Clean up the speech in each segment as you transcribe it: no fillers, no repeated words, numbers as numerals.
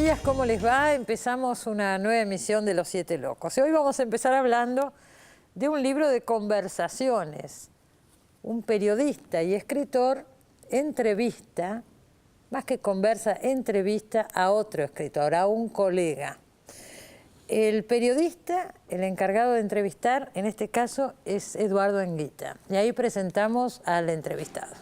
días, ¿cómo les va? Empezamos una nueva emisión de Los Siete Locos. Y hoy vamos a empezar hablando de un libro de conversaciones. Un periodista y escritor entrevista, más que conversa, entrevista a otro escritor, a un colega. El periodista, el encargado de entrevistar, en este caso, es Eduardo Anguita. Y ahí presentamos al entrevistado.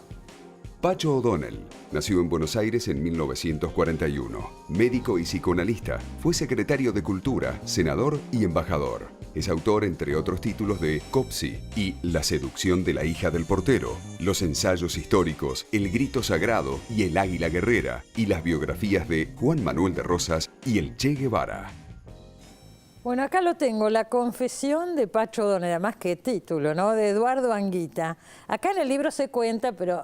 Pacho O'Donnell nació en Buenos Aires en 1941. Médico y psicoanalista, fue secretario de Cultura, senador y embajador. Es autor, entre otros títulos, de Copsi y La seducción de la hija del portero, los ensayos históricos El grito sagrado y El águila guerrera, y las biografías de Juan Manuel de Rosas y el Che Guevara. Bueno, acá lo tengo, La confesión de Pacho O'Donnell, además que título, ¿no? De Eduardo Anguita. Acá en el libro se cuenta, pero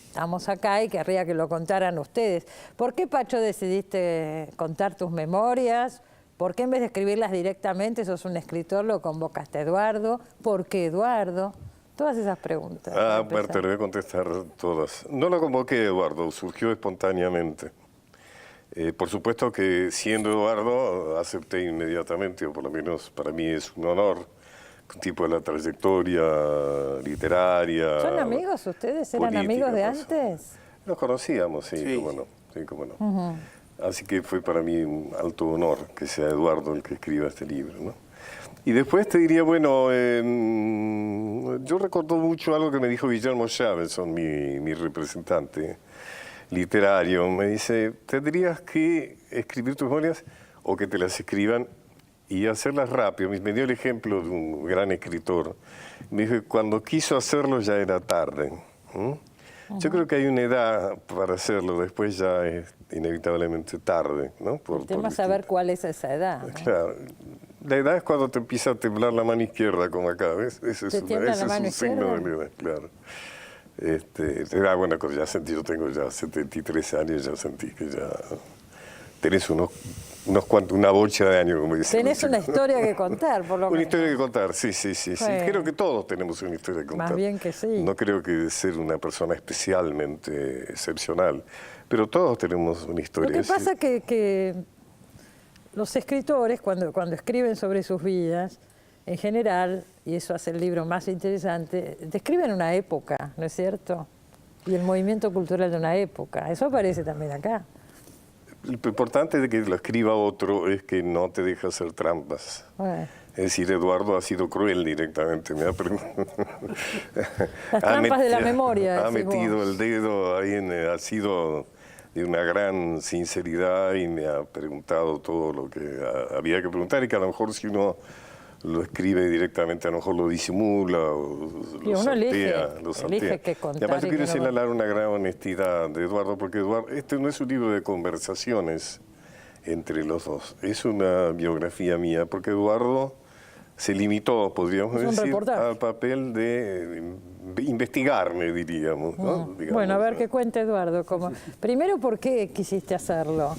estamos acá y querría que lo contaran ustedes. ¿Por qué, Pacho, decidiste contar tus memorias? ¿Por qué en vez de escribirlas directamente, sos un escritor, lo convocaste a Eduardo? ¿Por qué Eduardo? Todas esas preguntas. Berta, le voy a contestar todas. No lo convoqué Eduardo, surgió espontáneamente. Por supuesto que siendo Eduardo acepté inmediatamente, o por lo menos para mí es un honor, un tipo de la trayectoria literaria. ¿Son amigos ustedes? ¿Eran amigos de antes? Nos conocíamos, sí, cómo no. Sí, cómo no. Así que fue para mí un alto honor que sea Eduardo el que escriba este libro, ¿no? Y después te diría, bueno, yo recuerdo mucho algo que me dijo Guillermo Shavelson, mi representante literario. Me dice, tendrías que escribir tus memorias o que te las escriban y hacerlas rápido. Me dio el ejemplo de un gran escritor. Me dijo que cuando quiso hacerlo ya era tarde. Yo creo que hay una edad para hacerlo, después ya es inevitablemente tarde, ¿no? El tema es saber cuál es esa edad, ¿no? Claro. La edad es cuando te empieza a temblar la mano izquierda, como acá, ¿ves? Ese es un signo de la edad, claro. Bueno, ya sentí, yo tengo ya 73 años, ya sentí que ya tenés unos cuantos, una bocha de años, como dicen. Tenés una historia que contar, por lo menos. Una historia que contar, sí. Bueno. Creo que todos tenemos una historia que contar. Más bien que sí. No creo que ser una persona especialmente excepcional, pero todos tenemos una historia. Lo que pasa es que los escritores, cuando escriben sobre sus vidas, en general, y eso hace el libro más interesante, describen una época, ¿no es cierto? Y el movimiento cultural de una época. Eso aparece también acá. Lo importante de que lo escriba otro es que no te deja hacer trampas. Bueno. Es decir, Eduardo ha sido cruel directamente. Me ha Las trampas de la memoria. Ha metido el dedo ahí, ha sido de una gran sinceridad y me ha preguntado todo lo que había que preguntar y que a lo mejor si uno lo escribe directamente, a lo mejor lo disimula o lo saltea. Elige qué contar. Y además yo quiero señalar una gran honestidad de Eduardo, porque Eduardo, este no es un libro de conversaciones entre los dos, es una biografía mía, porque Eduardo se limitó, podríamos decir, al papel de investigarme, diríamos, ¿no? Bueno, a ver qué cuenta Eduardo. Primero, ¿por qué quisiste hacerlo?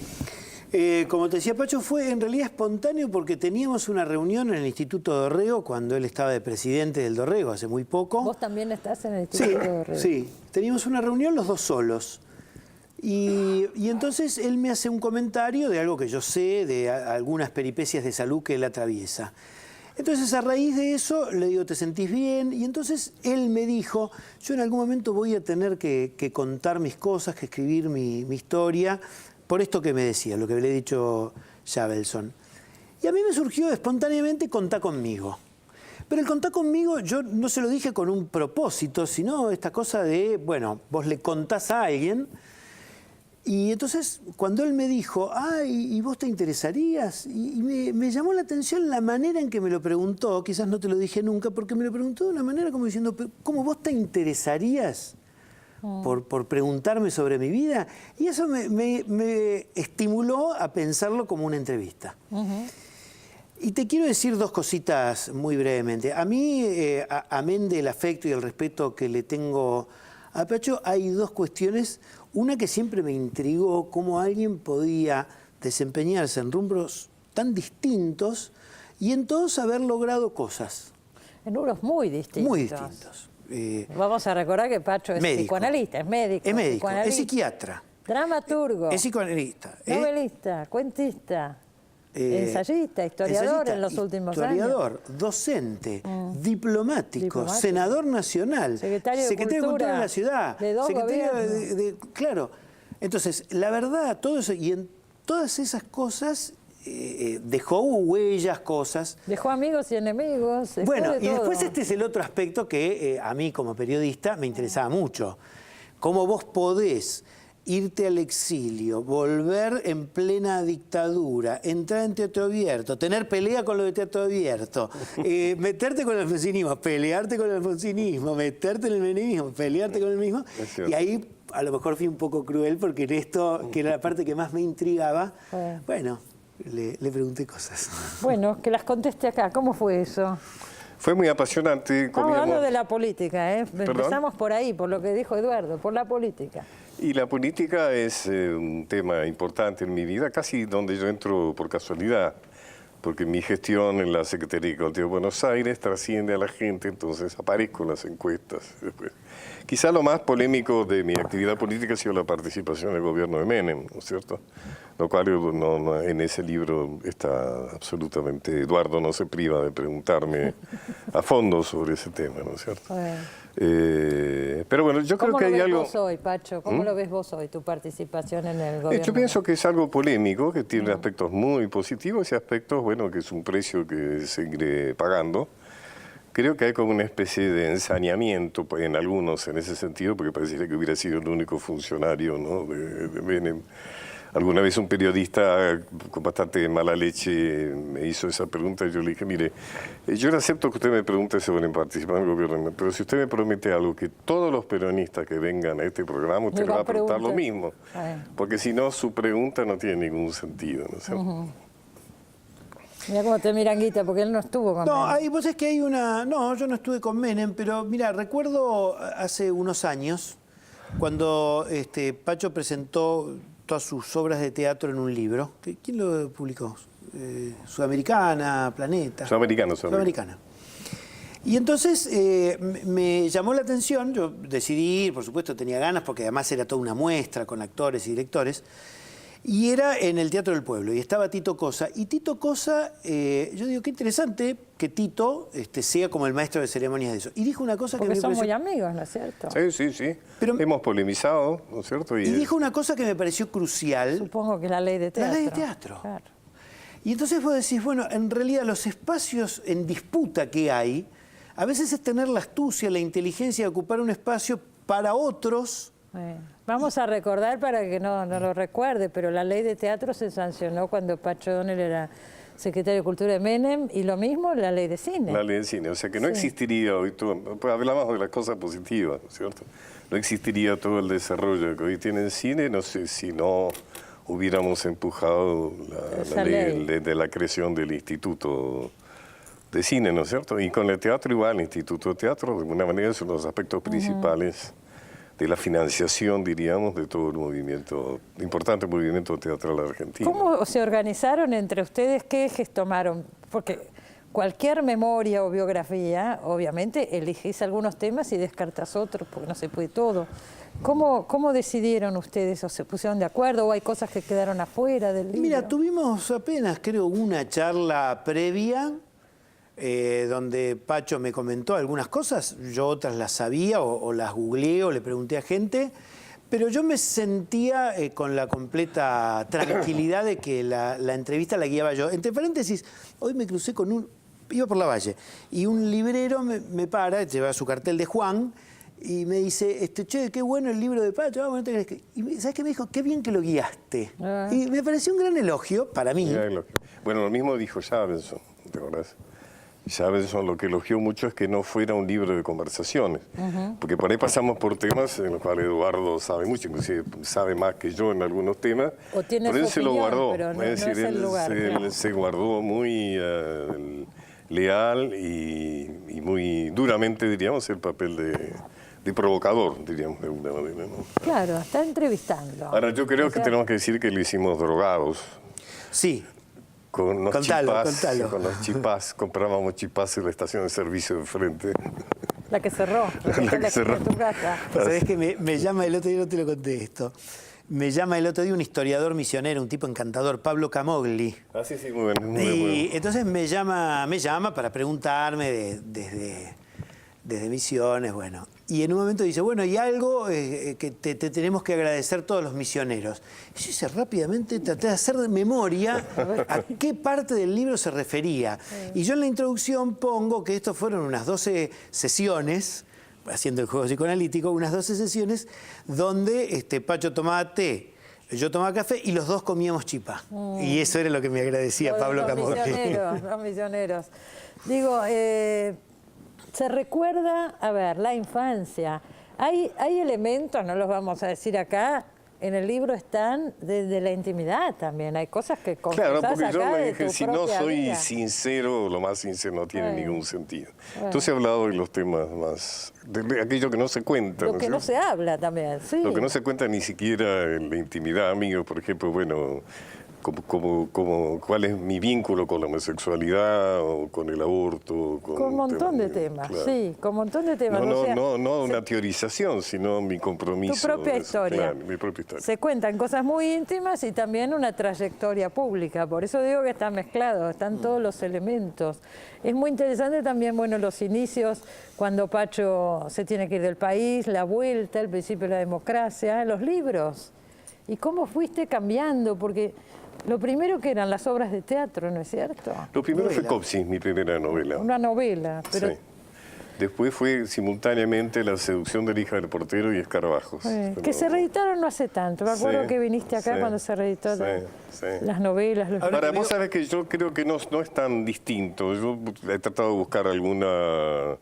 Como te decía Pacho, fue en realidad espontáneo porque teníamos una reunión en el Instituto Dorrego cuando él estaba de presidente del Dorrego hace muy poco. ¿Vos también estás en el Instituto Dorrego? Sí, teníamos una reunión los dos solos. Y entonces él me hace un comentario de algo que yo sé, de algunas peripecias de salud que él atraviesa. Entonces, a raíz de eso, le digo, ¿te sentís bien? Y entonces él me dijo, yo en algún momento voy a tener que contar mis cosas, que escribir mi historia, por esto que me decía, lo que le he dicho Shavelson. Y a mí me surgió espontáneamente contar conmigo. Pero el contar conmigo, yo no se lo dije con un propósito, sino esta cosa de, bueno, vos le contás a alguien. Y entonces, cuando él me dijo, ¿y vos te interesarías? Y me llamó la atención la manera en que me lo preguntó, quizás no te lo dije nunca, porque me lo preguntó de una manera como diciendo, ¿cómo vos te interesarías por preguntarme sobre mi vida? Y eso me estimuló a pensarlo como una entrevista. Y te quiero decir dos cositas muy brevemente. A mí, amén del afecto y el respeto que le tengo a Pacho, hay dos cuestiones. Una que siempre me intrigó, cómo alguien podía desempeñarse en rumbros tan distintos y en todos haber logrado cosas. En rumbros muy distintos. Muy distintos. Vamos a recordar que Pacho es psicoanalista, es médico. Es médico, es psiquiatra. Dramaturgo. Es psicoanalista. Novelista, cuentista, ensayista, historiador en los últimos años. Historiador, docente, diplomático, senador nacional, secretario de Cultura de la ciudad, de dos secretario claro. Entonces, la verdad, todo eso, y en todas esas cosas dejó huellas, cosas. Dejó amigos y enemigos. Bueno, de y todo. después este es el otro aspecto que a mí como periodista me interesaba mucho. Cómo vos podés irte al exilio, volver en plena dictadura, entrar en teatro abierto, tener pelea con lo de teatro abierto, meterte con el alfonsinismo, pelearte con el alfonsinismo, meterte en el menemismo, pelearte con el mismo. Y ahí a lo mejor fui un poco cruel porque en esto, que era la parte que más me intrigaba, bueno, le pregunté cosas. Bueno, que las conteste acá. ¿Cómo fue eso? Fue muy apasionante. Estamos hablando de la política, ¿eh? ¿Perdón? Empezamos por ahí, por lo que dijo Eduardo, por la política. Y la política es un tema importante en mi vida, casi donde yo entro por casualidad, porque mi gestión en la Secretaría de Cultura de Buenos Aires trasciende a la gente, entonces aparezco en las encuestas después. Quizá lo más polémico de mi actividad política ha sido la participación del gobierno de Menem, ¿no es cierto? Lo cual en ese libro está absolutamente... Eduardo no se priva de preguntarme a fondo sobre ese tema, ¿no es cierto? Pero bueno, yo creo que hay algo... ¿Cómo lo ves vos hoy, Pacho? ¿Cómo lo ves vos hoy, tu participación en el gobierno? Yo pienso que es algo polémico, que tiene aspectos muy positivos y aspectos, bueno, que es un precio que seguiré pagando. Creo que hay como una especie de ensañamiento en algunos en ese sentido, porque pareciera que hubiera sido el único funcionario, ¿no?, de Menem. Alguna vez un periodista con bastante mala leche me hizo esa pregunta y yo le dije, mire, yo le acepto que usted me pregunte sobre participar en el gobierno, pero si usted me promete algo, que todos los peronistas que vengan a este programa, usted le va a preguntar lo mismo. Porque si no, su pregunta no tiene ningún sentido, ¿no es cierto? Mira cómo te miran, Guita, porque él no estuvo con Menem. Vos es que hay una... No, yo no estuve con Menem, pero mira, recuerdo hace unos años, cuando Pacho presentó todas sus obras de teatro en un libro. ¿Quién lo publicó? Sudamericana, Planeta. Sudamericana. Y entonces me llamó la atención, yo decidí ir, por supuesto tenía ganas, porque además era toda una muestra con actores y directores, y era en el Teatro del Pueblo, y estaba Tito Cosa. Y Tito Cosa, yo digo, qué interesante que Tito sea como el maestro de ceremonias de eso. Y dijo una cosa porque que me pareció... son muy amigos, ¿no es cierto? Sí. Pero hemos polemizado, ¿no es cierto? Y dijo una cosa que me pareció crucial. Supongo que la ley de teatro. La ley de teatro. Claro. Y entonces vos decís, bueno, en realidad los espacios en disputa que hay, a veces es tener la astucia, la inteligencia de ocupar un espacio para otros. Vamos a recordar para que no lo recuerde, pero la ley de teatro se sancionó cuando Pacho O'Donnell era secretario de Cultura de Menem, y lo mismo la ley de cine. La ley de cine, o sea que no existiría hoy todo, pues hablamos de las cosas positivas, ¿no es cierto? No existiría todo el desarrollo que hoy tiene el cine, no sé si no hubiéramos empujado la ley de la creación del Instituto de Cine, ¿no es cierto? Y con el teatro igual, el Instituto de Teatro, de alguna manera, son los aspectos principales de la financiación, diríamos, de todo el movimiento, importante movimiento teatral argentino. ¿Cómo se organizaron entre ustedes? ¿Qué ejes tomaron? Porque cualquier memoria o biografía, obviamente, elegís algunos temas y descartás otros, porque no se puede todo. ¿Cómo decidieron ustedes? ¿O se pusieron de acuerdo? ¿O hay cosas que quedaron afuera del libro? Mira, tuvimos apenas, creo, una charla previa, donde Pacho me comentó algunas cosas, yo otras las sabía o las googleé o le pregunté a gente, pero yo me sentía con la completa tranquilidad de que la entrevista la guiaba yo. Entre paréntesis, hoy me crucé con iba por la Valle, y un librero me para, lleva su cartel de Juan, y me dice, che, qué bueno el libro de Pacho, vamos, y ¿sabes qué me dijo? Qué bien que lo guiaste. Y me pareció un gran elogio para mí. Bueno, lo mismo dijo Javenson, ¿te acordás? Javenson lo que elogió mucho es que no fuera un libro de conversaciones, porque por ahí pasamos por temas en los cuales Eduardo sabe mucho, inclusive sabe más que yo en algunos temas, pero él se lo guardó, pero no, es decir, él se guardó muy leal y muy duramente, diríamos, el papel de provocador, diríamos de alguna manera, ¿no? Claro, está entrevistando. Ahora, yo creo que tenemos que decir que lo hicimos drogados. Sí. Con los chipás, comprábamos chipás en la estación de servicio de enfrente. La que cerró. La que cerró. Tu casa. Sabés que me llama el otro día, no te lo conté esto. me llama el otro día un historiador misionero, un tipo encantador, Pablo Camogli. Ah, sí, muy bueno. Muy Y bueno. entonces me llama para preguntarme desde Misiones, bueno. Y en un momento dice, bueno, y algo que te tenemos que agradecer todos los misioneros. Y yo hice rápidamente, traté de hacer de memoria a qué parte del libro se refería. Y yo en la introducción pongo que estos fueron unas 12 sesiones, haciendo el juego psicoanalítico, unas 12 sesiones donde Pacho tomaba té, yo tomaba café y los dos comíamos chipá. Y eso era lo que me agradecía Pablo Camogli. Los misioneros. Digo, se recuerda, a ver, la infancia. Hay elementos, no los vamos a decir acá, en el libro están desde la intimidad también. Hay cosas que confesás Claro, porque yo acá me de dije, tu si no propia soy vida. sincero, lo más sincero no tiene Bueno. ningún sentido. Entonces he hablado de los temas más, de aquello que no se cuenta. Lo ¿no es que no cierto? se habla también, sí. Lo que no se cuenta ni siquiera en la intimidad, amigos, por ejemplo, bueno, cuál es mi vínculo con la homosexualidad o con el aborto. Con un montón de temas, claro. sí, con un montón de temas. No, o sea, no una teorización, sino mi compromiso. tu propia historia. Claro, mi propia historia. Se cuentan cosas muy íntimas y también una trayectoria pública. Por eso digo que está mezclado, están todos los elementos. Es muy interesante también, bueno, los inicios, cuando Pacho se tiene que ir del país, la vuelta, el principio de la democracia, los libros. Y cómo fuiste cambiando, porque lo primero que eran las obras de teatro, ¿no es cierto? Lo primero fue Novela. Copsi, mi primera novela. Una novela, pero Sí. Después fue simultáneamente La seducción de la hija del portero y Escarabajos. que se reeditaron no hace tanto. Me acuerdo Sí, que viniste acá sí, cuando se reeditó sí, las novelas. Los... Ahora, vos sabés que yo creo que no es tan distinto. Yo he tratado de buscar alguna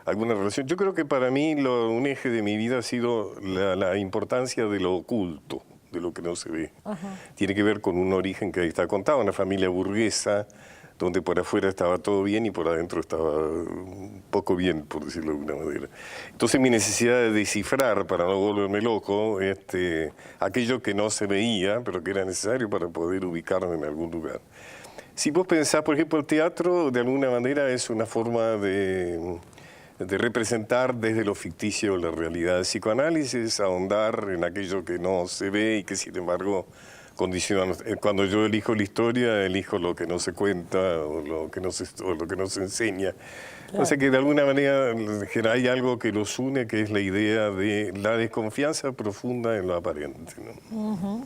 relación. Yo creo que para mí un eje de mi vida ha sido la importancia de lo oculto, de lo que no se ve. Tiene que ver con un origen que ahí está contado, una familia burguesa, donde por afuera estaba todo bien y por adentro estaba un poco bien, por decirlo de alguna manera. Entonces mi necesidad de descifrar, para no volverme loco, aquello que no se veía, pero que era necesario para poder ubicarme en algún lugar. Si vos pensás, por ejemplo, el teatro, de alguna manera es una forma de representar desde lo ficticio la realidad. El psicoanálisis, ahondar en aquello que no se ve y que sin embargo condiciona. Cuando yo elijo la historia, elijo lo que no se cuenta o lo que no se enseña. Claro. O sea que de alguna manera hay algo que los une, que es la idea de la desconfianza profunda en lo aparente, ¿no?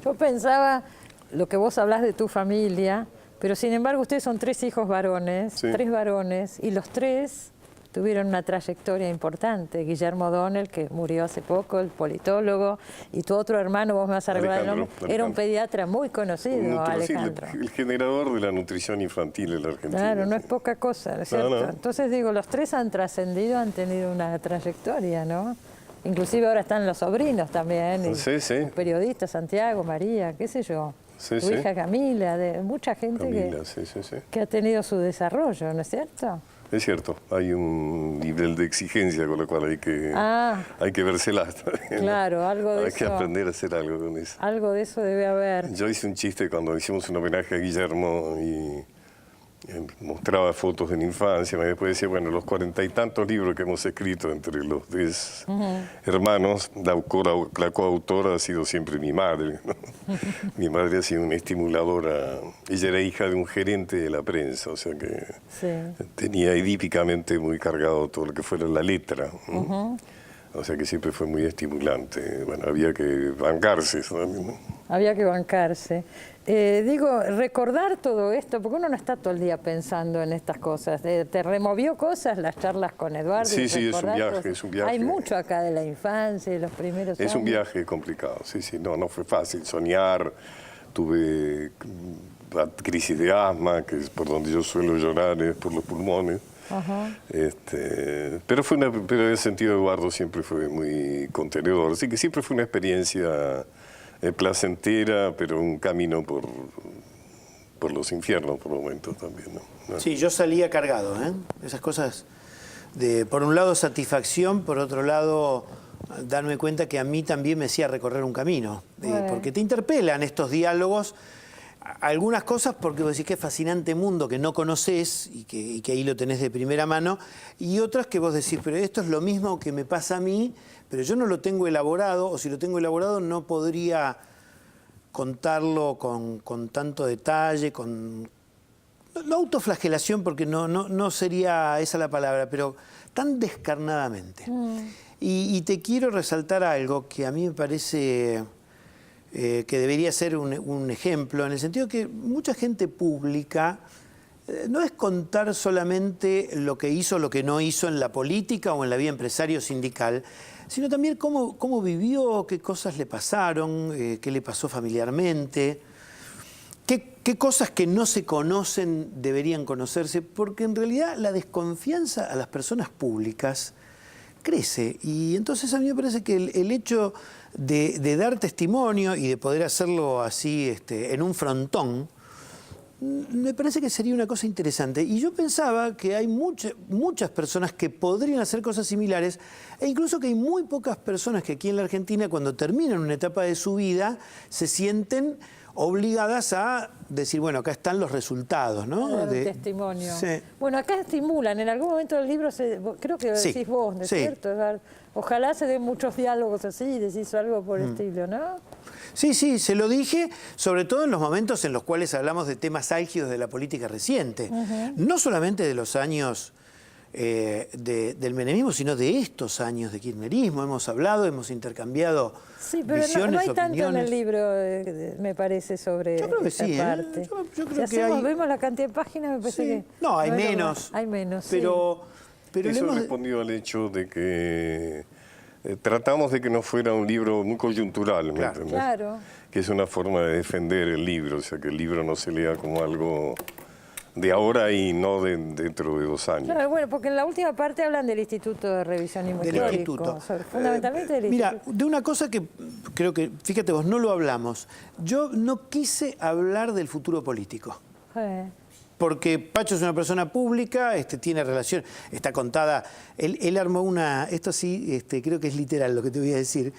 Yo pensaba, lo que vos hablás de tu familia, pero sin embargo ustedes son 3 hijos varones, Sí. 3 varones, y los 3 tuvieron una trayectoria importante. Guillermo O'Donnell, que murió hace poco, el politólogo, y tu otro hermano, vos me vas a recordar el nombre, era un pediatra muy conocido, Alejandro. El generador de la nutrición infantil en la Argentina. Claro, no es poca cosa, ¿no es cierto? No. Entonces digo, los 3 han trascendido, han tenido una trayectoria, ¿no? Inclusive ahora están los sobrinos también, y Sí, sí. los periodistas, Santiago, María, qué sé yo. Sí, tu sí. hija Camila, de mucha gente Camila, sí. que ha tenido su desarrollo, ¿no es cierto? Es cierto, hay un nivel de exigencia con lo cual hay que vérselas. Claro, algo de hay que eso. aprender a hacer algo con eso. Algo de eso debe haber. Yo hice un chiste cuando hicimos un homenaje a Guillermo y mostraba fotos de la infancia. Y después decía, bueno, los 40 y tantos libros que hemos escrito entre los 10 hermanos, la coautora ha sido siempre mi madre, ¿no? Mi madre ha sido una estimuladora. Ella era hija de un gerente de la prensa, o sea que Sí. tenía edípicamente muy cargado todo lo que fuera la letra, ¿no? O sea que siempre fue muy estimulante. Bueno, había que bancarse eso también, ¿no? Había que bancarse. Digo, recordar todo esto, porque uno no está todo el día pensando en estas cosas. ¿Te removió cosas las charlas con Eduardo? Sí, y sí, es un recordar viaje, cosas? es un viaje. Hay mucho acá de la infancia, de los primeros años. Es un viaje complicado, sí, no fue fácil. Soñar, tuve crisis de asma, que es por donde yo suelo llorar, es por los pulmones. Pero en ese sentido Eduardo siempre fue muy contenedor, así que siempre fue una experiencia placentera, pero un camino por los infiernos por momentos también, ¿no? Sí, yo salía cargado, ¿eh? Esas cosas de, por un lado, satisfacción, por otro lado, darme cuenta que a mí también me hacía recorrer un camino. Porque te interpelan estos diálogos. algunas cosas porque vos decís que es fascinante mundo que no conoces y que ahí lo tenés de primera mano, y otras que vos decís, pero esto es lo mismo que me pasa a mí, pero yo no lo tengo elaborado, o si lo tengo elaborado no podría contarlo con tanto detalle, no autoflagelación, porque no sería esa la palabra, pero tan descarnadamente. Y te quiero resaltar algo que a mí me parece que debería ser un ejemplo, en el sentido que mucha gente pública no es contar solamente lo que hizo o lo que no hizo en la política o en la vida empresario sindical, sino también cómo vivió, qué cosas le pasaron, qué le pasó familiarmente, qué cosas que no se conocen deberían conocerse, porque en realidad la desconfianza a las personas públicas crece. Y entonces a mí me parece que el hecho de dar testimonio y de poder hacerlo así en un frontón, me parece que sería una cosa interesante. Y yo pensaba que hay muchas personas que podrían hacer cosas similares, e incluso que hay muy pocas personas que aquí en la Argentina, cuando terminan una etapa de su vida, se sienten obligadas a decir, bueno, acá están los resultados, ¿no? Dar un testimonio. Sí. Bueno, acá estimulan, en algún momento del libro, creo que lo decís vos, ¿no es cierto? Ojalá se den muchos diálogos así y decís algo por el estilo, ¿no? Sí, se lo dije, sobre todo en los momentos en los cuales hablamos de temas álgidos de la política reciente. No solamente de los años del menemismo, sino de estos años de kirchnerismo. Hemos hablado, hemos intercambiado visiones, no hay opiniones. tanto en el libro, me parece, sobre yo creo que esta sí, parte. Yo creo si que hacemos, hay... vemos la cantidad de páginas, me parece que... No, hay no menos. Hay menos, pero eso respondió al hecho de que tratamos de que no fuera un libro muy coyuntural, ¿me entendés? Claro. Que es una forma de defender el libro, o sea, que el libro no se lea como algo de ahora y no dentro de 2 años. Claro, bueno, porque en la última parte hablan del Instituto de Revisionismo Histórico. Fundamentalmente del mira, Instituto. de una cosa que creo que, fíjate vos, no lo hablamos. Yo no quise hablar del futuro político. Porque Pacho es una persona pública, tiene relación, está contada. Él armó esto sí, creo que es literal lo que te voy a decir.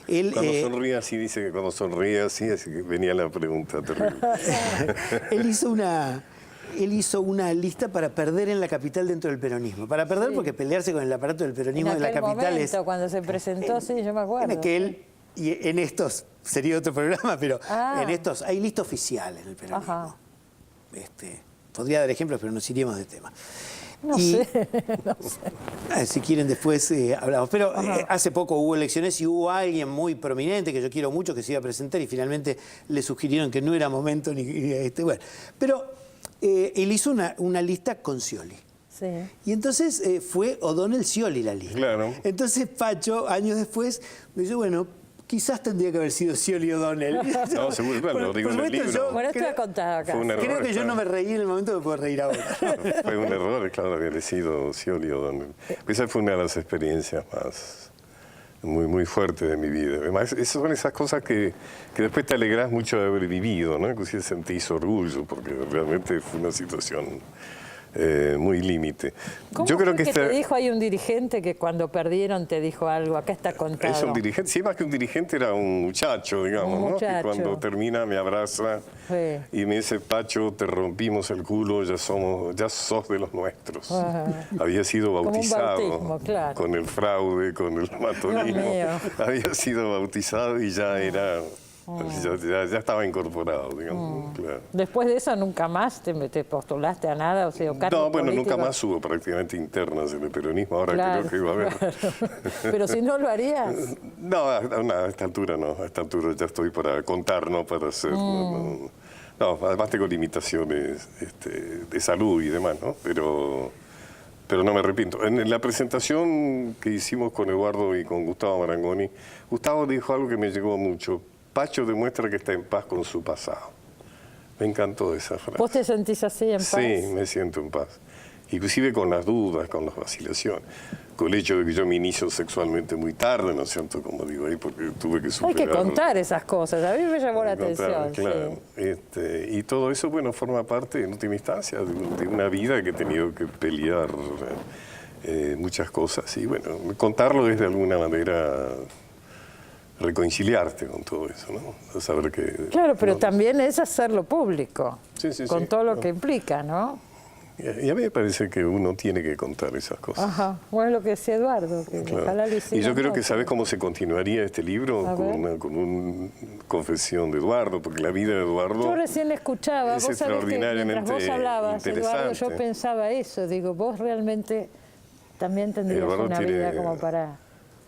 Cuando sonríe así, dice que cuando sonríe así que venía la pregunta terrible. Él hizo una lista para perder en la capital dentro del peronismo. Para perder porque pelearse con el aparato del peronismo en la capital momento, cuando se presentó, sí, yo me acuerdo. En aquel, y en estos, sería otro programa, pero en estos hay lista oficial en el peronismo. Podría dar ejemplos, pero nos iríamos de tema. No sé. Si quieren después hablamos. Pero hace poco hubo elecciones y hubo alguien muy prominente que yo quiero mucho que se iba a presentar y finalmente le sugirieron que no era momento ni bueno. Pero él hizo una lista con Scioli. Sí. Y entonces fue O'Donnell Scioli la lista. Claro. Entonces Pacho, años después, me dice, bueno, quizás tendría que haber sido Scioli O'Donnell. No, seguro, bueno, lo digo en el libro. Bueno, esto ha contado acá. Creo que yo no me reí en el momento, me puedo reír ahora. Fue un error, claro, haber sido Scioli O'Donnell. Esa fue una de las experiencias más muy fuertes de mi vida. Además, esas son esas cosas que después te alegrás mucho de haber vivido, ¿no? Inclusive sentís orgullo, porque realmente fue una situación muy límite. Yo creo que te dijo ahí un dirigente que cuando perdieron te dijo algo, acá está contado. Es un dirigente, sí, más que un dirigente era un muchacho, digamos, ¿no? Que cuando termina me abraza y me dice, Pacho, te rompimos el culo, ya sos de los nuestros. Había sido bautizado como un bautismo, claro. Con el fraude, con el matonismo. Había sido bautizado y ya era... Ya estaba incorporado, digamos. Claro. Después de eso, ¿nunca más te postulaste a nada? O sea, no, bueno, nunca más hubo prácticamente internas en el peronismo, ahora creo que iba a haber. Claro. Pero si no lo harías. No, a esta altura no, a esta altura ya estoy para contar, no para hacer. No, además tengo limitaciones de salud y demás, ¿no? Pero no me arrepiento. En la presentación que hicimos con Eduardo y con Gustavo Marangoni, Gustavo dijo algo que me llegó mucho. Pacho demuestra que está en paz con su pasado. Me encantó esa frase. ¿Vos te sentís así en paz? Sí, me siento en paz. Inclusive con las dudas, con las vacilaciones. Con el hecho de que yo me inicio sexualmente muy tarde, ¿no es cierto? Como digo ahí, porque tuve que superar. Hay que contar esas cosas. A mí me llamó la atención. Claro. Sí. Y todo eso, bueno, forma parte, en última instancia, de una vida que he tenido que pelear muchas cosas. Y bueno, contarlo es de alguna manera reconciliarte con todo eso, ¿no? Saber que... Claro, pero no, también es hacerlo público, con todo lo que implica, ¿no? Y a mí me parece que uno tiene que contar esas cosas. Ajá, bueno, lo que decía Eduardo, que Claro. ojalá lo Y hiciera yo creo más. que sabes cómo se continuaría este libro, con una confesión de Eduardo, porque la vida de Eduardo Yo recién escuchaba, es vos sabés que mientras extraordinariamente vos hablabas, Eduardo, yo interesante. pensaba eso, digo, vos realmente también tendrías Eduardo una tiene vida como para...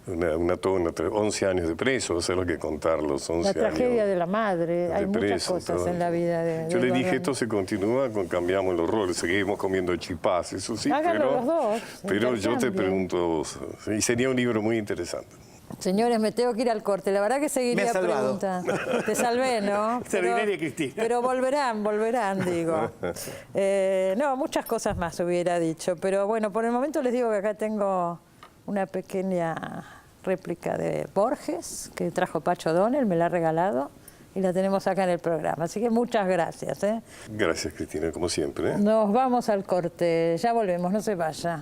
11 años de preso, hacer lo que contar los 11 La años. tragedia de la madre, hay muchas preso, cosas todo. en la vida de Yo le dije, Eduardo. esto se continúa, cambiamos los roles, seguimos comiendo chipás, eso sí, Háganlo los dos, pero yo te intercambien. pregunto a vos, y sería un libro muy interesante. Señores, me tengo que ir al corte. La verdad que Me seguiría has salvado. preguntando. Te salvé, ¿no? Extraordinaria, Cristina. Pero volverán, digo. No, muchas cosas más hubiera dicho. Pero bueno, por el momento les digo que acá tengo una pequeña réplica de Borges, que trajo Pacho O'Donnell, me la ha regalado, y la tenemos acá en el programa. Así que muchas gracias. Gracias, Cristina, como siempre. Nos vamos al corte. Ya volvemos, no se vaya.